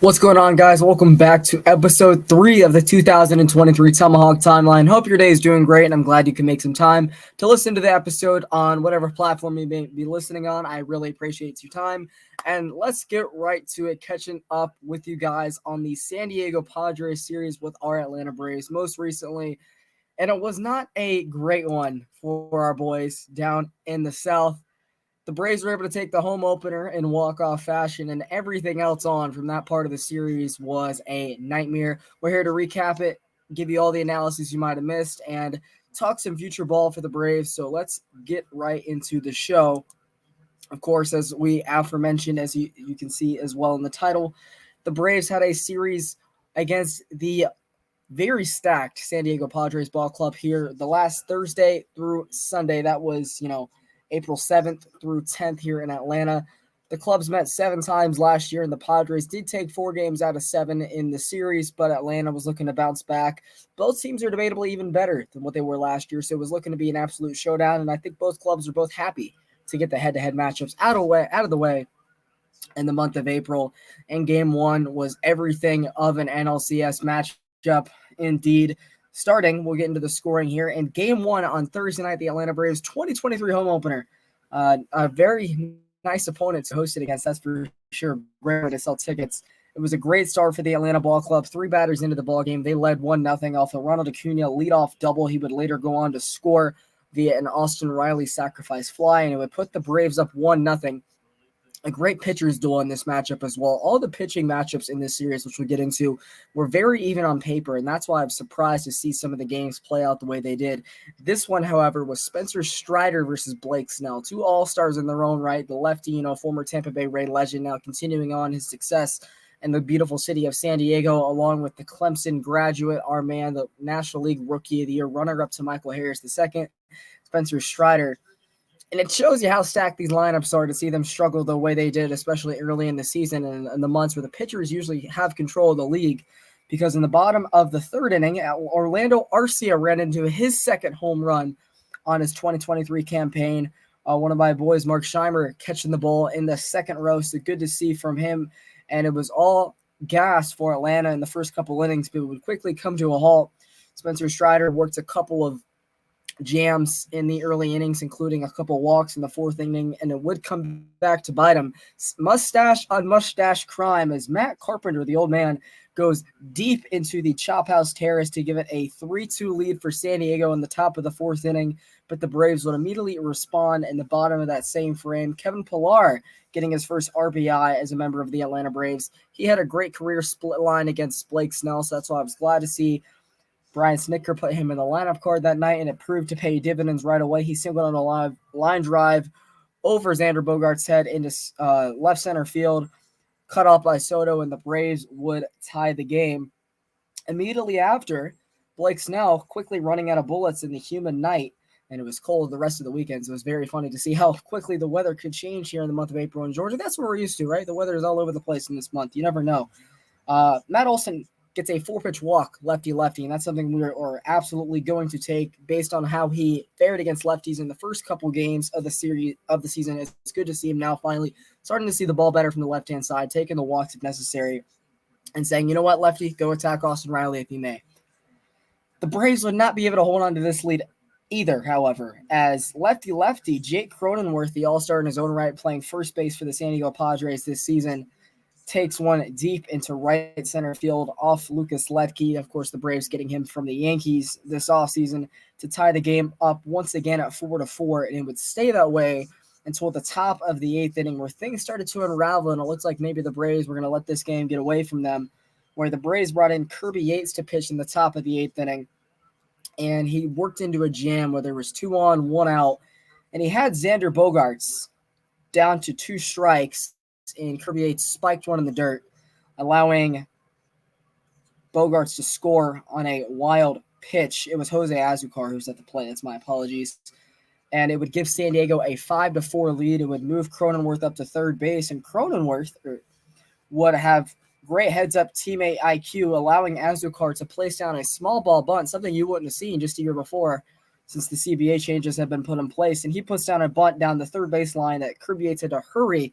What's going on, guys? Welcome back to episode 3 of the 2023 Tomahawk Timeline. Hope your day is doing great, and I'm glad you can make some time to listen to the episode on whatever platform you may be listening on. I really appreciate your time, and let's get right to it, catching up with you guys on the San Diego Padres series with our Atlanta Braves most recently, and it was not a great one for our boys down in the South. The Braves were able to take the home opener in walk-off fashion, and everything else on from that part of the series was a nightmare. We're here to recap it, give you all the analysis you might have missed, and talk some future ball for the Braves. So let's get right into the show. Of course, as we aforementioned, as you can see as well in the title, the Braves had a series against the very stacked San Diego Padres ball club here the last Thursday through Sunday. That was, April 7th through 10th here in Atlanta. The clubs met 7 times last year, and the Padres did take 4 games out of 7 in the series, but Atlanta was looking to bounce back. Both teams are debatably even better than what they were last year, so it was looking to be an absolute showdown, and I think both clubs are both happy to get the head-to-head matchups out of the way in the month of April. And Game 1 was everything of an NLCS matchup indeed. Starting, we'll get into the scoring here. In Game 1 on Thursday night, the Atlanta Braves 2023 home opener. A very nice opponent to host it against, that's for sure. Great way to sell tickets. It was a great start for the Atlanta Ball Club. 3 batters into the ball game. They led 1-0 off a Ronald Acuna leadoff double. He would later go on to score via an Austin Riley sacrifice fly, and it would put the Braves up 1-0. A great pitcher's duel in this matchup as well. All the pitching matchups in this series, which we'll get into, were very even on paper, and that's why I'm surprised to see some of the games play out the way they did. This one, however, was Spencer Strider versus Blake Snell, 2 all-stars in their own right. The lefty, former Tampa Bay Ray legend, now continuing on his success in the beautiful city of San Diego, along with the Clemson graduate, our man, the National League Rookie of the Year, runner-up to Michael Harris II, Spencer Strider. And it shows you how stacked these lineups are to see them struggle the way they did, especially early in the season and in the months where the pitchers usually have control of the league. Because in the bottom of the 3rd inning, Orlando Arcia ran into his 2nd home run on his 2023 campaign. One of my boys, Mark Scheimer, catching the ball in the 2nd row. So good to see from him. And it was all gas for Atlanta in the first couple innings, but it would quickly come to a halt. Spencer Strider worked a couple of jams in the early innings, including a couple walks in the 4th inning, and it would come back to bite him. Mustache on mustache crime as Matt Carpenter, the old man, goes deep into the Chop House Terrace to give it a 3-2 lead for San Diego in the top of the 4th inning, but the Braves would immediately respond in the bottom of that same frame. Kevin Pillar getting his first RBI as a member of the Atlanta Braves. He had a great career split line against Blake Snell, so that's why I was glad to see Brian Snitker put him in the lineup card that night, and it proved to pay dividends right away. He singled on a line drive over Xander Bogaerts' head into left center field, cut off by Soto, and the Braves would tie the game. Immediately after, Blake Snell quickly running out of bullets in the humid night, and it was cold the rest of the weekend, so it was very funny to see how quickly the weather could change here in the month of April in Georgia. That's what we're used to, right? The weather is all over the place in this month. You never know. Matt Olson gets a 4-pitch walk, lefty-lefty, and that's something we are absolutely going to take based on how he fared against lefties in the first couple games of the season. It's good to see him now finally starting to see the ball better from the left-hand side, taking the walks if necessary, and saying, you know what, lefty, go attack Austin Riley if you may. The Braves would not be able to hold on to this lead either, however, as lefty-lefty Jake Cronenworth, the all-star in his own right, playing first base for the San Diego Padres this season, takes one deep into right center field off Lucas Ledke. Of course, the Braves getting him from the Yankees this offseason to tie the game up once again at 4-4, and it would stay that way until the top of the 8th inning where things started to unravel, and it looks like maybe the Braves were going to let this game get away from them, where the Braves brought in Kirby Yates to pitch in the top of the 8th inning, and he worked into a jam where there was 2 on, 1 out, and he had Xander Bogaerts down to 2 strikes, and Kirby Yates spiked one in the dirt, allowing Bogaerts to score on a wild pitch. It was Jose Azucar who was at the plate. That's my apologies. And it would give San Diego a 5-4 lead. It would move Cronenworth up to third base, and Cronenworth would have great heads-up teammate IQ, allowing Azucar to place down a small ball bunt, something you wouldn't have seen just a year before since the CBA changes have been put in place. And he puts down a bunt down the third baseline that Kirby Yates had to hurry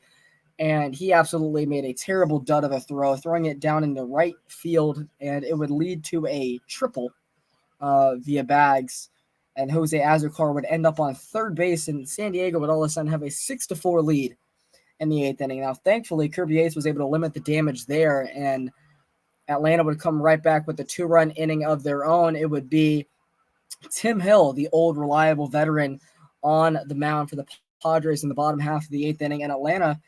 and he absolutely made a terrible dud of a throw, throwing it down in the right field, and it would lead to a triple via bags. And Jose Azucar would end up on third base, and San Diego would all of a sudden have a 6-4 lead in the eighth inning. Now, thankfully, Kirby Yates was able to limit the damage there, and Atlanta would come right back with a 2-run inning of their own. It would be Tim Hill, the old reliable veteran, on the mound for the Padres in the bottom half of the eighth inning, and Atlanta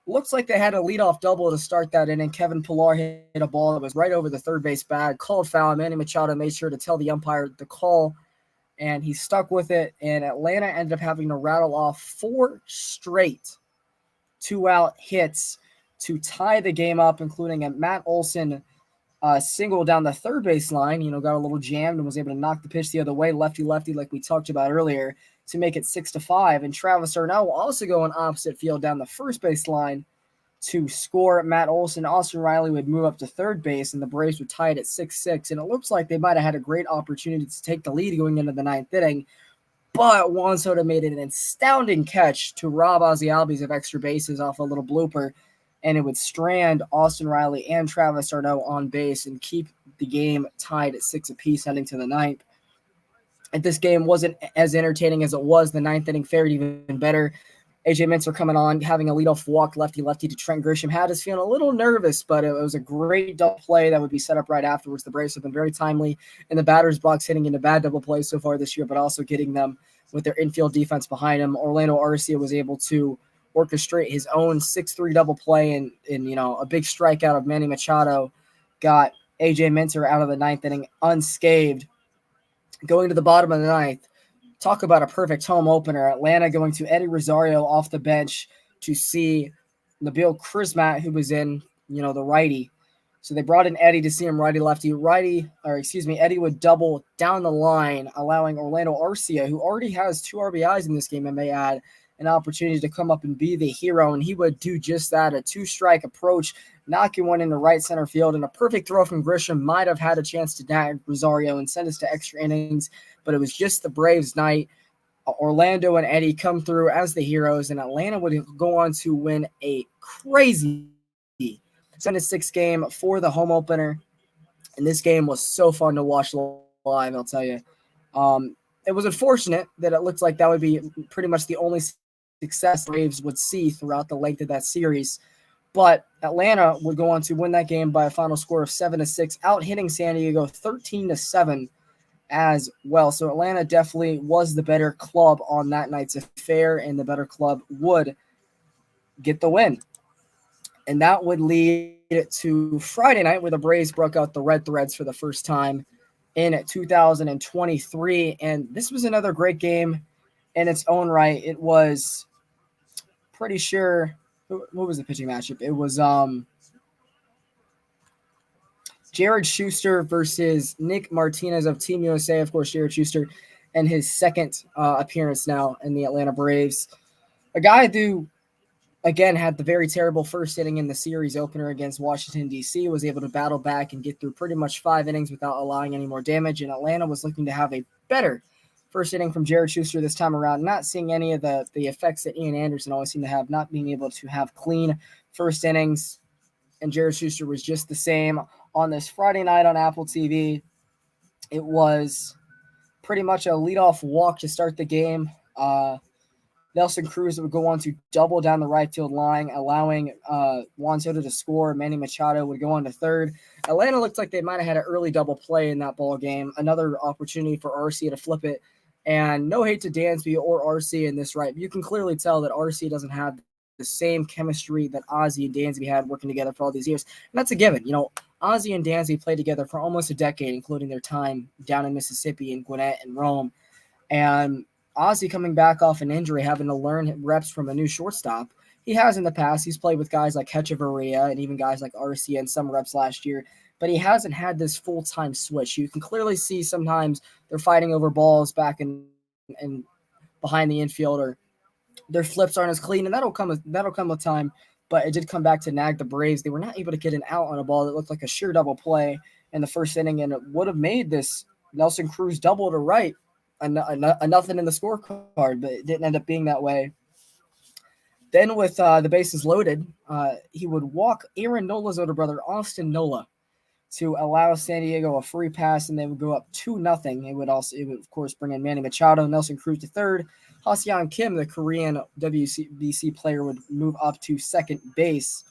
looks like they had a leadoff double to start that inning. Kevin Pillar hit a ball that was right over the third base bag, called foul. Manny Machado made sure to tell the umpire the call, and he stuck with it. And Atlanta ended up having to rattle off 4 straight 2-out hits to tie the game up, including a Matt Olson single down the third base line. Got a little jammed and was able to knock the pitch the other way, lefty, like we talked about earlier, to make it 6-5. And Travis Arnell will also go on opposite field down the first base line to score. Matt Olson. Austin Riley would move up to third base, and the Braves would tie it at 6-6. And it looks like they might have had a great opportunity to take the lead going into the ninth inning. But Juan Soto made an astounding catch to rob Ozzie Albies of extra bases off a little blooper, and it would strand Austin Riley and Travis Arnell on base and keep the game tied at 6 apiece heading to the ninth. And this game wasn't as entertaining as it was. The ninth inning fared even better. AJ Minter coming on, having a leadoff walk lefty to Trent Grisham. Had us feeling a little nervous, but it was a great double play that would be set up right afterwards. The Braves have been very timely in the batter's box, hitting into bad double plays so far this year, but also getting them with their infield defense behind him. Orlando Arcia was able to orchestrate his own 6-3 double play, and a big strikeout of Manny Machado got AJ Minter out of the ninth inning unscathed. Going to the bottom of the ninth, talk about a perfect home opener. Atlanta going to Eddie Rosario off the bench to see Nabil Crismat, who was in, the righty. So they brought in Eddie to see him righty-lefty. Eddie would double down the line, allowing Orlando Arcia, who already has 2 RBIs in this game, and may add, an opportunity to come up and be the hero, and he would do just that, a 2-strike approach, knocking one into right center field, and a perfect throw from Grisham might have had a chance to nag Rosario and send us to extra innings, but it was just the Braves' night. Orlando and Eddie come through as the heroes, and Atlanta would go on to win a crazy 7-6 game for the home opener, and this game was so fun to watch live, I'll tell you. It was unfortunate that it looked like that would be pretty much the only success the Braves would see throughout the length of that series. But Atlanta would go on to win that game by a final score of 7-6, out hitting San Diego 13-7 as well. So Atlanta definitely was the better club on that night's affair, and the better club would get the win. And that would lead it to Friday night, where the Braves broke out the Red Threads for the first time in 2023. And this was another great game in its own right. It was pretty sure – what was the pitching matchup? It was Jared Schuster versus Nick Martinez of Team USA. Of course, Jared Schuster and his second appearance now in the Atlanta Braves. A guy who, again, had the very terrible first inning in the series opener against Washington, D.C., was able to battle back and get through pretty much 5 innings without allowing any more damage, and Atlanta was looking to have a better first inning from Jared Schuster this time around, not seeing any of the effects that Ian Anderson always seemed to have, not being able to have clean first innings, and Jared Schuster was just the same. On this Friday night on Apple TV, it was pretty much a leadoff walk to start the game. Nelson Cruz would go on to double down the right field line, allowing Juan Soto to score. Manny Machado would go on to third. Atlanta looked like they might have had an early double play in that ball game. Another opportunity for Arcia to flip it. And no hate to Dansby or Arcia in this, right? You can clearly tell that Arcia doesn't have the same chemistry that Ozzie and Dansby had working together for all these years. And that's a given. Ozzie and Dansby played together for almost a decade, including their time down in Mississippi and Gwinnett and Rome. And Ozzie coming back off an injury, having to learn reps from a new shortstop. He has in the past. He's played with guys like Hechavarria and even guys like Arcia and some reps last year, but he hasn't had this full-time switch. You can clearly see sometimes they're fighting over balls back and behind the infield, or their flips aren't as clean, and that'll come with time. But it did come back to nag the Braves. They were not able to get an out on a ball that looked like a sheer double play in the first inning, and it would have made this Nelson Cruz double to right a nothing in the scorecard, but it didn't end up being that way. Then with the bases loaded, he would walk Aaron Nola's older brother, Austin Nola, to allow San Diego a free pass, and they would go up 2-0. It would, of course, bring in Manny Machado, Nelson Cruz to third. Ha-Seong Kim, the Korean WBC player, would move up to second base.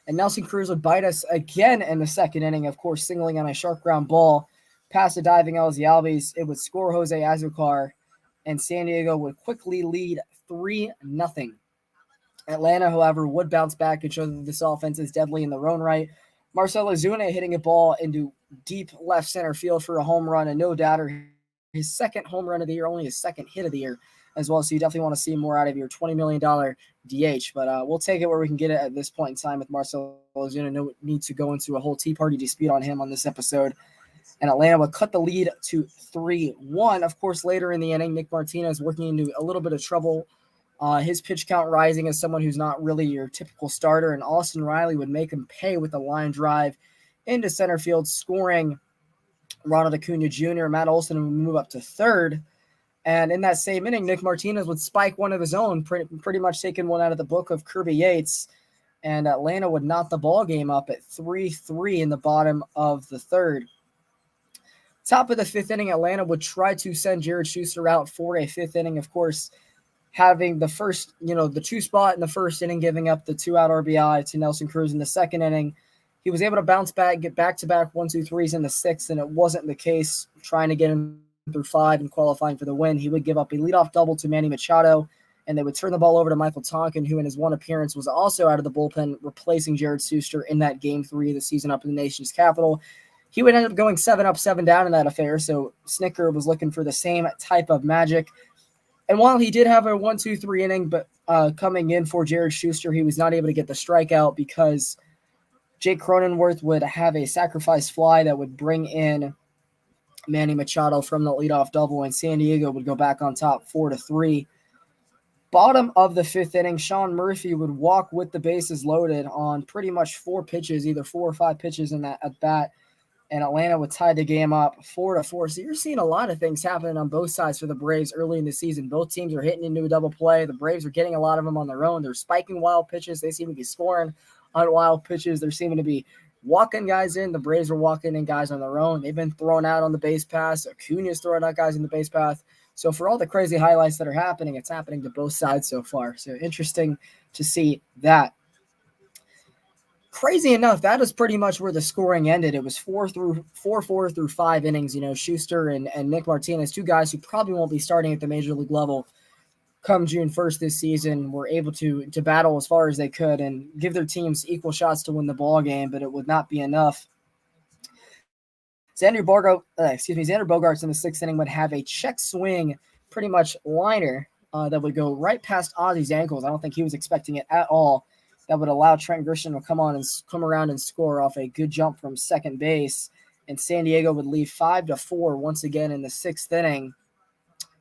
And Nelson Cruz would bite us again in the second inning, of course, singling on a sharp ground ball past the diving Ozzie Albies. It would score Jose Azucar, and San Diego would quickly lead 3-0. Atlanta, however, would bounce back and show that this offense is deadly in their own right. Marcell Ozuna hitting a ball into deep left center field for a home run, and no doubter, his second home run of the year, only his second hit of the year as well. So you definitely want to see more out of your $20 million DH, but we'll take it where we can get it at this point in time with Marcell Ozuna. No need to go into a whole Tea Party dispute on him on this episode. And Atlanta would cut the lead to 3-1. Of course, later in the inning, Nick Martinez working into a little bit of trouble. His pitch count rising as someone who's not really your typical starter, and Austin Riley would make him pay with a line drive into center field, scoring Ronald Acuna Jr. Matt Olson would move up to third. And in that same inning, Nick Martinez would spike one of his own, pretty much taking one out of the book of Kirby Yates. And Atlanta would knot the ball game up at 3-3 in the bottom of the third. Top of the fifth inning, Atlanta would try to send Jared Schuster out for a fifth inning. Of course, having the first, the two spot in the first inning, giving up the 2-out RBI to Nelson Cruz in the second inning. He was able to bounce back, get back-to-back 1-2-3s in the sixth, and it wasn't the case trying to get him through five and qualifying for the win. He would give up a leadoff double to Manny Machado, and they would turn the ball over to Michael Tonkin, who in his one appearance was also out of the bullpen, replacing Jared Schuster in that Game 3 of the season up in the nation's capital. He would end up going 7 up, 7 down in that affair, so Snicker was looking for the same type of magic. And while he did have a 1-2-3 inning, but coming in for Jared Schuster, he was not able to get the strikeout because Jake Cronenworth would have a sacrifice fly that would bring in Manny Machado from the leadoff double, and San Diego would go back on top 4-3. Bottom of the fifth inning, Sean Murphy would walk with the bases loaded on pretty much 4 pitches, either 4 or 5 pitches in that at bat. And Atlanta would tie the game up 4-4. So you're seeing a lot of things happening on both sides for the Braves early in the season. Both teams are hitting into a double play. The Braves are getting a lot of them on their own. They're spiking wild pitches. They seem to be scoring on wild pitches. They're seeming to be walking guys in. The Braves are walking in guys on their own. They've been thrown out on the base pass. Acuna's throwing out guys in the base path. So for all the crazy highlights that are happening, it's happening to both sides so far. So interesting to see that. Crazy enough, that is pretty much where the scoring ended. It was 4-4 through 5 innings. Schuster and Nick Martinez, 2 guys who probably won't be starting at the major league level come June 1st this season, were able to battle as far as they could and give their teams equal shots to win the ball game, but it would not be enough. Xander Bogaerts in the 6th inning would have a check swing, pretty much liner, that would go right past Ozzie's ankles. I don't think he was expecting it at all. That would allow Trent Grisham to come around and score off a good jump from second base. And San Diego would lead 5-4 once again in the 6th inning.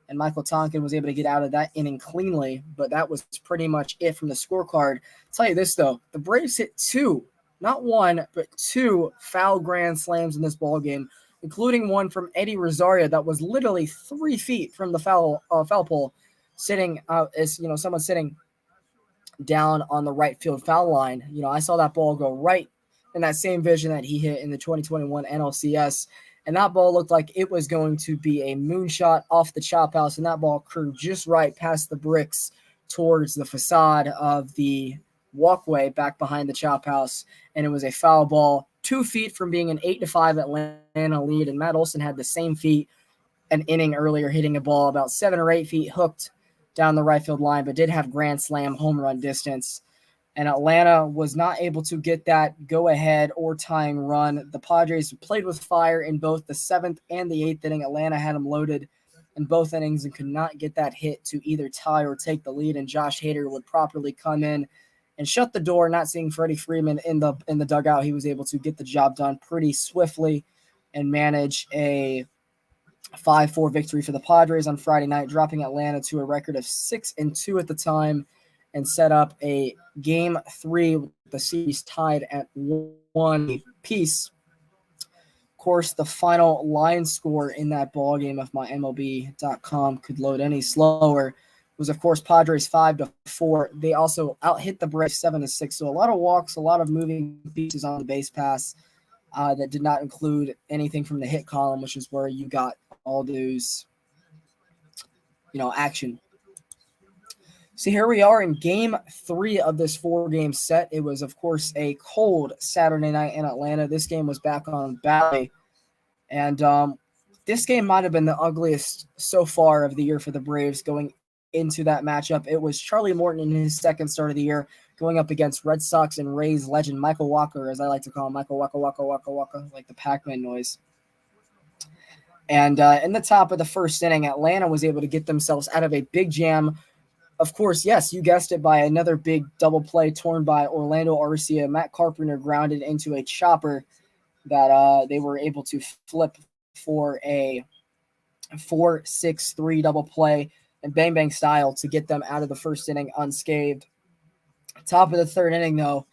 And Michael Tonkin was able to get out of that inning cleanly, but that was pretty much it from the scorecard. I'll tell you this, though. The Braves hit 2, not 1, but 2 foul grand slams in this ballgame, including one from Eddie Rosario that was literally 3 feet from the foul pole, sitting someone sitting down on the right field foul line. I saw that ball go right in that same vision that he hit in the 2021 NLCS, and that ball looked like it was going to be a moonshot off the chop house, and that ball curved just right past the bricks towards the facade of the walkway back behind the chop house, and it was a foul ball, 2 feet from being an 8-5 Atlanta lead. And Matt Olson had the same feat an inning earlier, hitting a ball about 7 or 8 feet hooked down the right field line, but did have grand slam home run distance. And Atlanta was not able to get that go-ahead or tying run. The Padres played with fire in both the 7th and the 8th inning. Atlanta had them loaded in both innings and could not get that hit to either tie or take the lead. And Josh Hader would properly come in and shut the door. Not seeing Freddie Freeman in the dugout, he was able to get the job done pretty swiftly and manage a 5-4 victory for the Padres on Friday night, dropping Atlanta to a record of 6-2 at the time, and set up a Game 3 with the series tied at 1 apiece. Of course, the final line score in that ball game, if my MLB.com could load any slower, was, of course, Padres 5-4. They also out-hit the Braves 7-6. So a lot of walks, a lot of moving pieces on the base pass that did not include anything from the hit column, which is where you got all those, action. So here we are in game 3 of this 4-game set. It was, of course, a cold Saturday night in Atlanta. This game was back on Valley. And this game might have been the ugliest so far of the year for the Braves going into that matchup. It was Charlie Morton in his second start of the year going up against Red Sox and Rays legend Michael Walker, as I like to call him, Michael Waka Waka Waka Waka, like the Pac-Man noise. And in the top of the first inning, Atlanta was able to get themselves out of a big jam. Of course, yes, you guessed it, by another big double play torn by Orlando Arcia. Matt Carpenter grounded into a chopper that they were able to flip for a 4-6-3 double play and bang bang style to get them out of the first inning unscathed. Top of the third inning, though,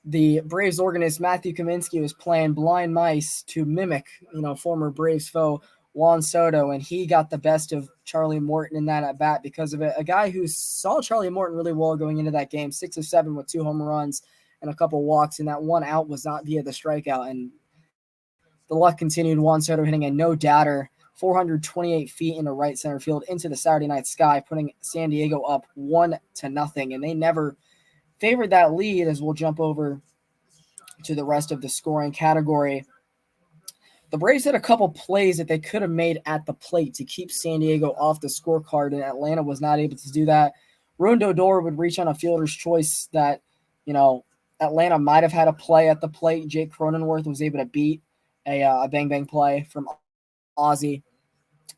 the Braves organist Matthew Kaminsky was playing blind mice to mimic, former Braves foe Juan Soto, and he got the best of Charlie Morton in that at bat because of it. A guy who saw Charlie Morton really well going into that game, 6 of 7 with 2 home runs and a couple walks, and that one out was not via the strikeout. And the luck continued. Juan Soto hitting a no-doubter, 428 feet into right center field into the Saturday night sky, putting San Diego up 1-0. And they never favored that lead, as we'll jump over to the rest of the scoring category. The Braves had a couple plays that they could have made at the plate to keep San Diego off the scorecard, and Atlanta was not able to do that. Ruin Odor would reach on a fielder's choice that, Atlanta might have had a play at the plate. Jake Cronenworth was able to beat a bang-bang play from Ozzie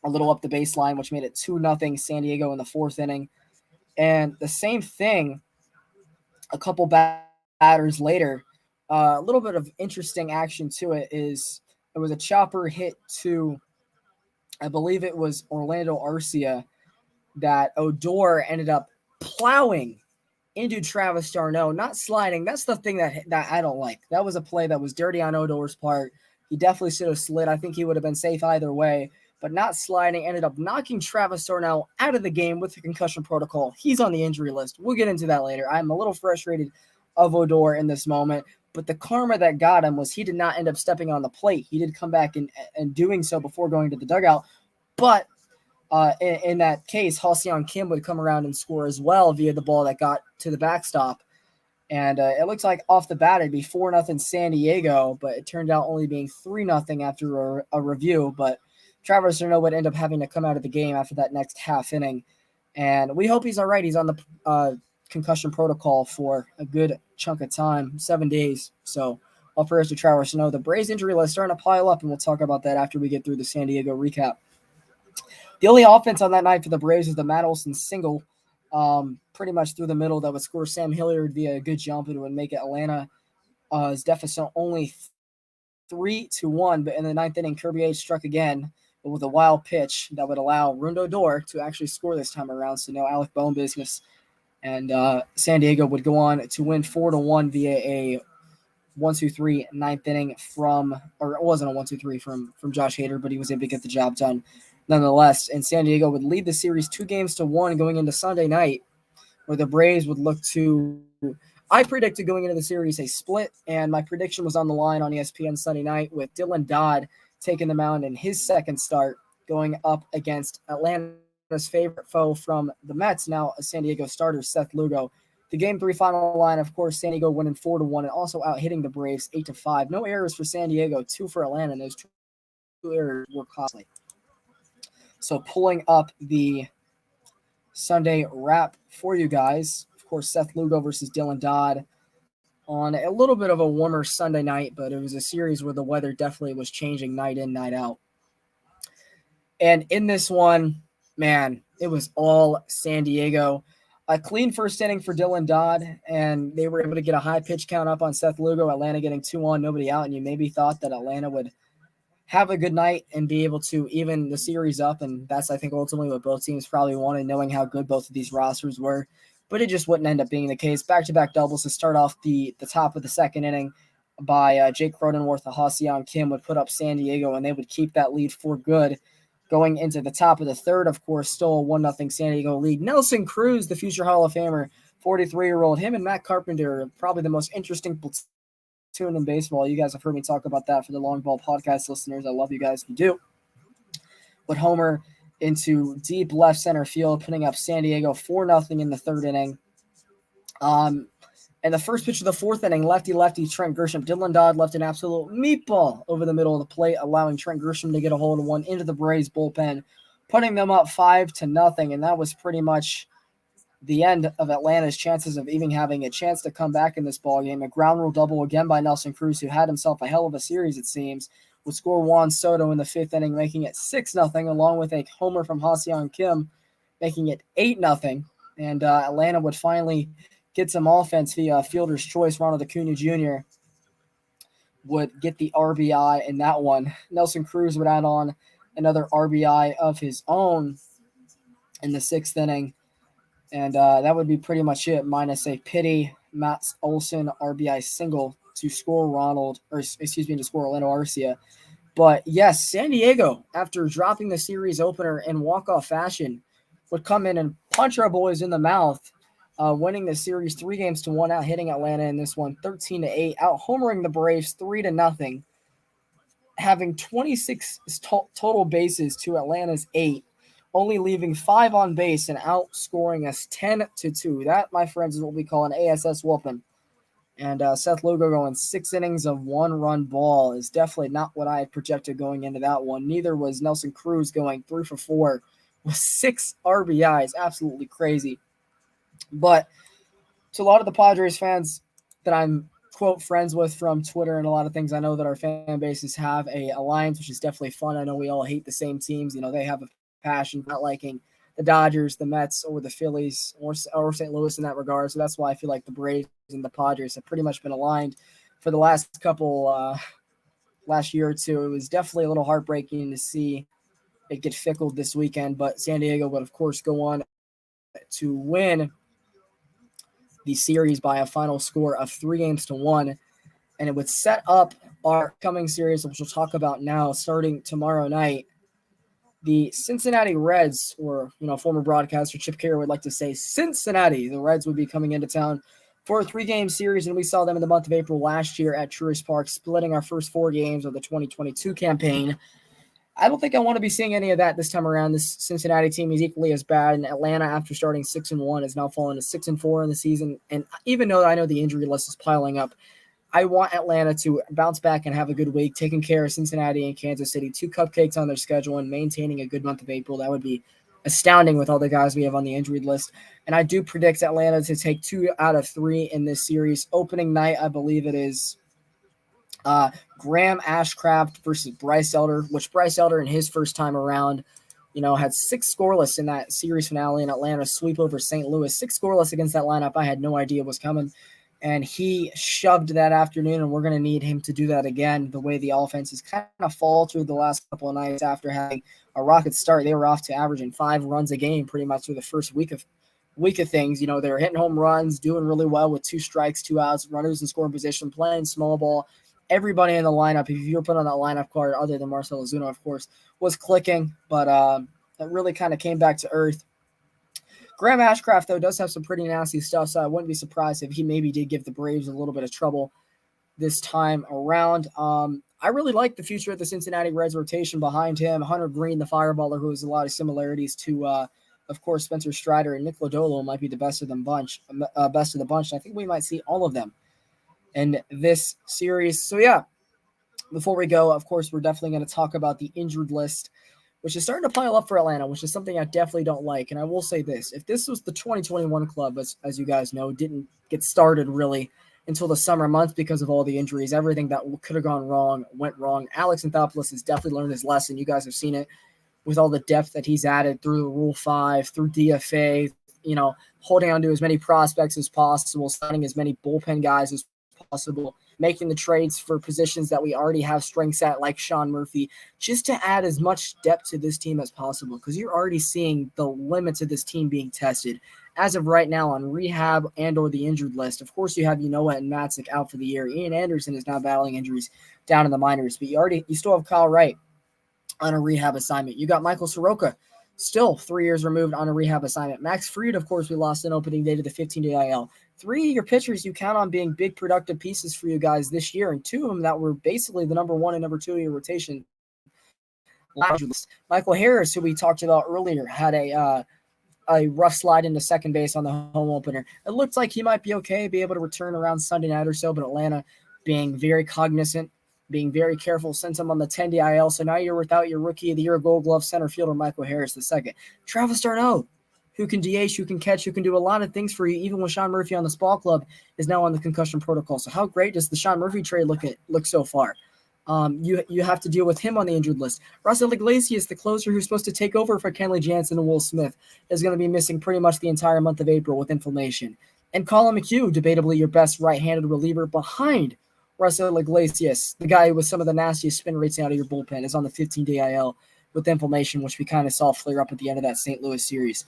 a little up the baseline, which made it 2-0 San Diego in the fourth inning. And the same thing a couple batters later, a little bit of interesting action to it is it was a chopper hit to, I believe it was Orlando Arcia, that Odor ended up plowing into Travis d'Arnaud, not sliding. That's the thing that I don't like. That was a play that was dirty on Odor's part. He definitely should have slid. I think he would have been safe either way, but not sliding ended up knocking Travis d'Arnaud out of the game with the concussion protocol. He's on the injury list. We'll get into that later. I'm a little frustrated of Odor in this moment, but the karma that got him was he did not end up stepping on the plate. He did come back and doing so before going to the dugout, but in that case, Ha-Seong Kim would come around and score as well via the ball that got to the backstop. And it looks like off the bat it'd be 4-0 San Diego, but it turned out only being 3-0 after a review. But Travis d'Arnaud would end up having to come out of the game after that next half inning. And we hope he's all right. He's on the concussion protocol for a good chunk of time, 7 days. So all prayers to Travis d'Arnaud. The Braves injury list starting to pile up, and we'll talk about that after we get through the San Diego recap. The only offense on that night for the Braves was the Matt Olson single, pretty much through the middle, that would score Sam Hilliard via a good jump and would make Atlanta's deficit only 3-1. But in the ninth inning, Kirby H struck again, but with a wild pitch that would allow Ruin Odor to actually score this time around. So no Alec Bohm business. And San Diego would go on to win 4-1 via a 1-2-3 ninth inning or it wasn't a 1-2-3 from Josh Hader, but he was able to get the job done nonetheless. And San Diego would lead the series 2-1 going into Sunday night, where the Braves would look to, I predicted going into the series a split, and my prediction was on the line on ESPN Sunday night with Dylan Dodd taking the mound in his second start, going up against Atlanta's favorite foe from the Mets, now a San Diego starter, Seth Lugo. The Game 3 final line, of course, San Diego winning 4-1 and also out-hitting the Braves 8-5. No errors for San Diego, 2 for Atlanta, and those 2 errors were costly. So pulling up the Sunday wrap for you guys. Of course, Seth Lugo versus Dylan Dodd on a little bit of a warmer Sunday night, but it was a series where the weather definitely was changing night in, night out. And in this one, man, it was all San Diego. A clean first inning for Dylan Dodd, and they were able to get a high pitch count up on Seth Lugo. Atlanta getting 2 on, nobody out, and you maybe thought that Atlanta would have a good night and be able to even the series up, and that's, I think, ultimately what both teams probably wanted, knowing how good both of these rosters were, but it just wouldn't end up being the case. Back-to-back doubles to start off the top of the second inning by Jake Cronenworth and Ha-Seong Kim would put up San Diego, and they would keep that lead for good Going into the top of the third, of course, still a 1-0 San Diego lead. Nelson Cruz, the future Hall of Famer, 43-year-old, him and Matt Carpenter are probably the most interesting platoon in baseball. You guys have heard me talk about that for the Long Ball podcast listeners. I love you guys if you do. Would homer into deep left center field, putting up San Diego 4-0 in the third inning. And the first pitch of the fourth inning, lefty Trent Grisham. Dylan Dodd left an absolute meatball over the middle of the plate, allowing Trent Grisham to get a hold of one into the Braves bullpen, putting them up 5-0. And that was pretty much the end of Atlanta's chances of even having a chance to come back in this ballgame. A ground rule double again by Nelson Cruz, who had himself a hell of a series, it seems, would score Juan Soto in the fifth inning, making it 6-0, along with a homer from Ha-Seong Kim, making it 8-0. And Atlanta would finally get some offense via fielder's choice. Ronald Acuna Jr. would get the RBI in that one. Nelson Cruz would add on another RBI of his own in the sixth inning. And that would be pretty much it, minus a pity Matt Olson RBI single to score to score Orlando Arcia. But yes, San Diego, after dropping the series opener in walk-off fashion, would come in and punch our boys in the mouth, winning the series 3-1, out hitting Atlanta in this one 13-8, out homering the Braves 3-0, having 26 total bases to Atlanta's 8, only leaving 5 on base and outscoring us 10-2. That, my friends, is what we call an ASS whooping. And Seth Lugo going 6 innings of 1-run ball is definitely not what I had projected going into that one. Neither was Nelson Cruz going 3 for 4 with 6 RBIs. Absolutely crazy. But to a lot of the Padres fans that I'm, quote, friends with from Twitter and a lot of things, I know that our fan bases have a alliance, which is definitely fun. I know we all hate the same teams. They have a passion for not liking the Dodgers, the Mets, or the Phillies, or St. Louis in that regard. So that's why I feel like the Braves and the Padres have pretty much been aligned for the last year or two. It was definitely a little heartbreaking to see it get fickled this weekend, but San Diego would, of course, go on to win the series by a final score of 3-1, and it would set up our coming series, which we'll talk about now, starting tomorrow night. The Cincinnati Reds, or former broadcaster Chip Carey would like to say Cincinnati. The Reds would be coming into town for a 3-game series, and we saw them in the month of April last year at Truist Park, splitting our first 4 games of the 2022 campaign. I don't think I want to be seeing any of that this time around. This Cincinnati team is equally as bad, and Atlanta, after starting 6-1, has now fallen to 6-4 in the season. And even though I know the injury list is piling up, I want Atlanta to bounce back and have a good week, taking care of Cincinnati and Kansas City. 2 cupcakes on their schedule and maintaining a good month of April. That would be astounding with all the guys we have on the injury list. And I do predict Atlanta to take 2 out of 3 in this series. Opening night, I believe it is Graham Ashcraft versus Bryce Elder, which Bryce Elder in his first time around, had 6 scoreless in that series finale in Atlanta sweep over St. Louis. 6 scoreless against that lineup I had no idea was coming. And he shoved that afternoon, and we're going to need him to do that again. The way the offense has kind of faltered the last couple of nights after having a rocket start. They were off to averaging 5 runs a game pretty much through the first week of things. They were hitting home runs, doing really well with 2 strikes, 2 outs, runners in scoring position, playing small ball. Everybody in the lineup, if you were put on that lineup card, other than Marcell Ozuna, of course, was clicking. But it really kind of came back to earth. Graham Ashcraft, though, does have some pretty nasty stuff, so I wouldn't be surprised if he maybe did give the Braves a little bit of trouble this time around. I really like the future of the Cincinnati Reds rotation behind him. Hunter Green, the fireballer, who has a lot of similarities to, of course, Spencer Strider, and Nick Lodolo might be the best of the bunch. And I think we might see all of them in this series. So, yeah, before we go, of course, we're definitely going to talk about the injured list, which is starting to pile up for Atlanta, which is something I definitely don't like. And I will say this. If this was the 2021 club, as you guys know, didn't get started really until the summer months because of all the injuries, everything that could have gone wrong went wrong. Alex Anthopoulos has definitely learned his lesson. You guys have seen it with all the depth that he's added through Rule 5, through DFA, holding on to as many prospects as possible, signing as many bullpen guys as possible, making the trades for positions that we already have strengths at, like Sean Murphy, just to add as much depth to this team as possible, because you're already seeing the limits of this team being tested as of right now on rehab and or the injured list. Of course, you have Ynoa and Matzik out for the year. Ian Anderson is now battling injuries down in the minors, but you still have Kyle Wright on a rehab assignment. You got Michael Soroka, still 3 years removed on a rehab assignment. Max Fried, of course, we lost an opening day to the 15-day IL. 3 of your pitchers you count on being big productive pieces for you guys this year, and 2 of them that were basically the number 1 and number 2 of your rotation. Michael Harris, who we talked about earlier, had a rough slide into second base on the home opener. It looked like he might be okay, be able to return around Sunday night or so, but Atlanta being very cognizant, being very careful, sent him on the 10-day IL. So now you're without your Rookie of the Year Gold Glove center fielder Michael Harris II. Travis d'Arnaud, who can DH, who can catch, who can do a lot of things for you, even with Sean Murphy on the ball club, is now on the concussion protocol. So how great does the Sean Murphy trade look so far? You have to deal with him on the injured list. Russell Iglesias, the closer who's supposed to take over for Kenley Jansen and Will Smith, is going to be missing pretty much the entire month of April with inflammation. And Colin McHugh, debatably your best right-handed reliever behind Russell Iglesias, the guy with some of the nastiest spin rates out of your bullpen, is on the 15-day IL with inflammation, which we kind of saw flare up at the end of that St. Louis series.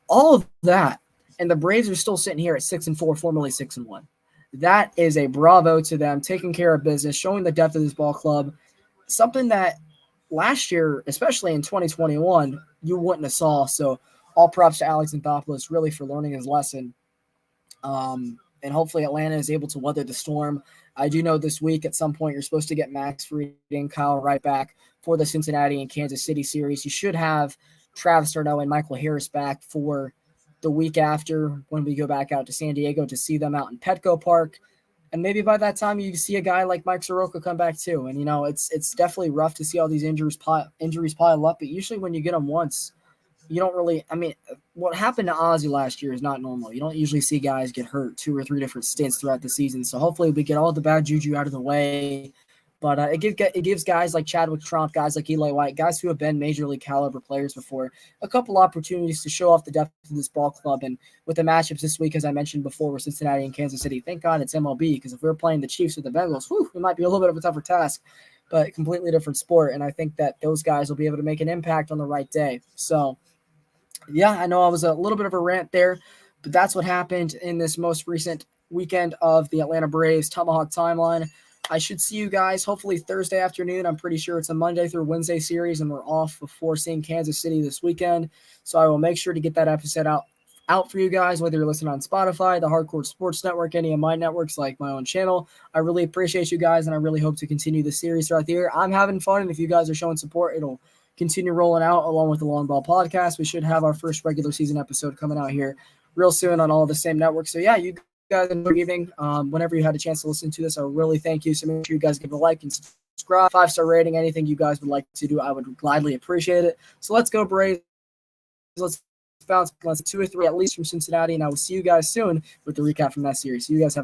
All of that, and the Braves are still sitting here at 6-4, formerly 6-1. That is a bravo to them, taking care of business, showing the depth of this ball club, something that last year, especially in 2021, you wouldn't have saw. So all props to Alex Anthopoulos really for learning his lesson. And hopefully Atlanta is able to weather the storm. I do know this week at some point you're supposed to get Max Fried and Kyle Wright back for the Cincinnati and Kansas City series. You should have Travis d'Arnaud and Michael Harris back for the week after when we go back out to San Diego to see them out in Petco Park. And maybe by that time you see a guy like Mike Soroka come back too. And, it's definitely rough to see all these injuries pile up. But usually when you get them once, you don't really – what happened to Ozzy last year is not normal. You don't usually see guys get hurt 2 or 3 different stints throughout the season. So hopefully we get all the bad juju out of the way. But it gives guys like Chadwick Trump, guys like Eli White, guys who have been major league caliber players before, a couple opportunities to show off the depth of this ball club. And with the matchups this week, as I mentioned before, with Cincinnati and Kansas City, thank God it's MLB, because if we were playing the Chiefs or the Bengals, it might be a little bit of a tougher task, but completely different sport. And I think that those guys will be able to make an impact on the right day. So, yeah, I know I was a little bit of a rant there, but that's what happened in this most recent weekend of the Atlanta Braves Tomahawk Timeline. I should see you guys hopefully Thursday afternoon. I'm pretty sure it's a Monday through Wednesday series, and we're off before seeing Kansas City this weekend. So I will make sure to get that episode out for you guys, whether you're listening on Spotify, the Hardcore Sports Network, any of my networks like my own channel. I really appreciate you guys, and I really hope to continue the series throughout the year. I'm having fun, and if you guys are showing support, it'll continue rolling out along with the Long Ball Podcast. We should have our first regular season episode coming out here real soon on all of the same networks. So yeah, you guys enjoy your evening. Whenever you had a chance to listen to this, I really thank you. So make sure you guys give a like and subscribe, 5-star rating, anything you guys would like to do, I would gladly appreciate it. So let's go Braves. Let's bounce 2 or 3 at least from Cincinnati, and I will see you guys soon with the recap from that series. So you guys have